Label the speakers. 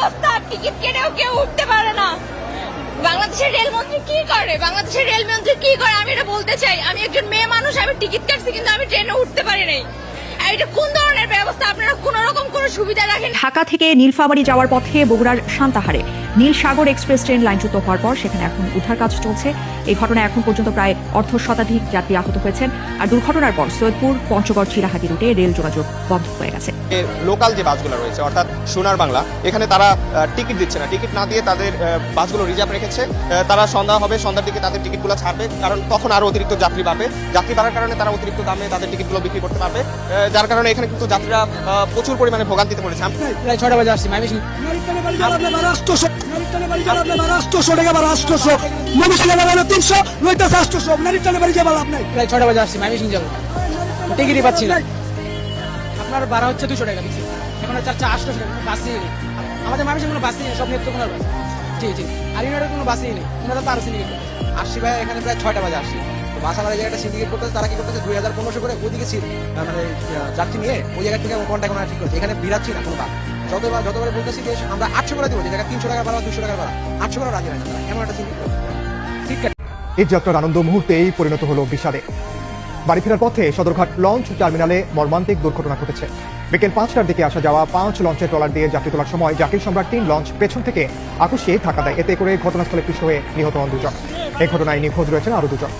Speaker 1: অবস্থা, টিকিট কেটেও কেউ উঠতে পারে না। বাংলাদেশের রেলমন্ত্রী কি করে? বাংলাদেশের রেলমন্ত্রী কি করে আমি এটা বলতে চাই। আমি একজন মেয়ে মানুষ, আমি টিকিট কাটছি কিন্তু আমি ট্রেনে উঠতে পারি নাই। এটা কোন ধরনের ব্যবস্থা? আপনারা কোন রকম কোনো সুবিধা রাখেন?
Speaker 2: ঢাকা থেকে নীলফামারী যাওয়ার পথে বগুড়ার সান্তাহারে নীল সাগর এক্সপ্রেস ট্রেন লাইনচ্যুত হওয়ার পর সেখানে এখন উদ্ধার কাজ চলছে। এই ঘটনায় এখন পর্যন্ত প্রায় অর্ধশতাধিক যাত্রী আহত হয়েছেন। আর দুর্ঘটনার পর সৈয়দপুর পঞ্চগড় চিলাহাটি রুটে রেল যোগাযোগ বন্ধ হয়ে গেছে।
Speaker 3: লোকাল যে বাসগুলো রয়েছে অর্থাৎ সোনার বাংলা, এখানে তারা টিকিট দিচ্ছে না। টিকিট না দিয়ে তাদের বাসগুলো রিজার্ভ রেখেছে। তারা সন্ধ্যার দিকে তাদের টিকিটগুলো ছাড়বে, কারণ তখন আরো অতিরিক্ত যাত্রী বাড়বে। যাত্রী বাড়ার কারণে তারা অতিরিক্ত দামে তাদের টিকিটগুলো বিক্রি করতে পারবে, যার কারণে এখানে কিন্তু যাত্রীরা প্রচুর পরিমাণে ভোগান্তিতে পড়েছে।
Speaker 4: প্রায় 6টা বাজে আসছি প্রায় 6টা বাজে আসছি মাইমিসিং যাবো, টিকিটই পাচ্ছি না। আপনার ভাড়া হচ্ছে 200 টাকা দিচ্ছি, এখন চাচ্ছে 800 টাকা। বাসই নেই আমাদের মাইমিসিং, কোনো বাসই নেই, সব নেত্রকোনার বাস। জি জি, আর ইউনাইটেড কোনো বাসই নেই, ওনারা তো আরো সিন্ডিকেট
Speaker 5: আসছি ভাই। এখানে প্রায় 6টা বাজে আসছি। তো বাস আমার এই জায়গাটা সিন্ডিকেট করতেছে। তারা কি করতেছে 2500 করে ওইদিকে মানে যাত্রী নিয়ে ওই জায়গা থেকে কন্ট্যাক্ট করা ঠিক করছে। এখানে বিরাচ্ছি না কোনো বাস। যতবার বলতেছি যে আমরা 800 করে দিব, যে জায়গায় 300 টাকা ভাড়া 200 টাকা ভাড়া 800 করে রাজি হয় না তারা। এমন একটা সিন্ডিকেট ঠিক আছে।
Speaker 6: এই যাত্রার আনন্দ মুহূর্তেই পরিণত হলো বিষাদে। বাড়ি ফেরার পথে সদরঘাট লঞ্চ টার্মিনালে মর্মান্তিক দুর্ঘটনা ঘটেছে। বিকেল 5টার দিকে আসা যাওয়া 5 লঞ্চের ট্রলার দিয়ে যাত্রী তোলার সময় জাকির সম্রাট 3 লঞ্চ পেছন থেকে আকস্মিক ধাক্কা দেয়। এতে করে ঘটনাস্থলে পিষ্ট হয়ে নিহত হন 2 জন। এই ঘটনায় নিখোঁজ রয়েছেন আরো 2 জন।